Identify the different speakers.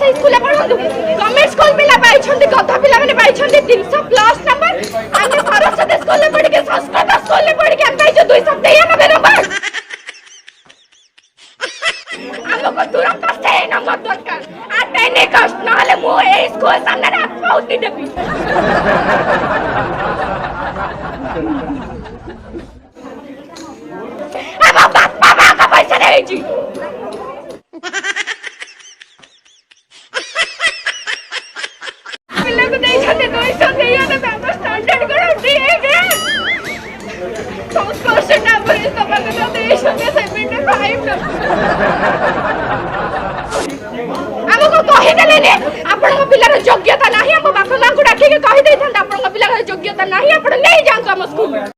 Speaker 1: से school पढ़ंतु government school पिला पाइछंती कथा पिला माने पाइछंती 300 प्लस नंबर आमे सरस्वती स्कूल में पढ़ के संस्कृत स्कूल में पढ़ के हम पाइछो 223 नंबर हमको तुरंत से नंबर दरकार आते ने कष्ट न हले मो ए स्कूल सामने ना आउती देबी अब बाबा का पैसा दे जी पिल्ले को दे छते 200 दे या ना बाबा स्टैंडर्ड करो दिए गे संस्कार से ना बरे तो बाबा दे छते 75 ना हमको कहि देले ने आपण को पिल्लार योग्यता नाही हम बापा मां को डाके के कहि देथन आपण को पिल्लार योग्यता नाही आपण नहीं जान हम स्कूल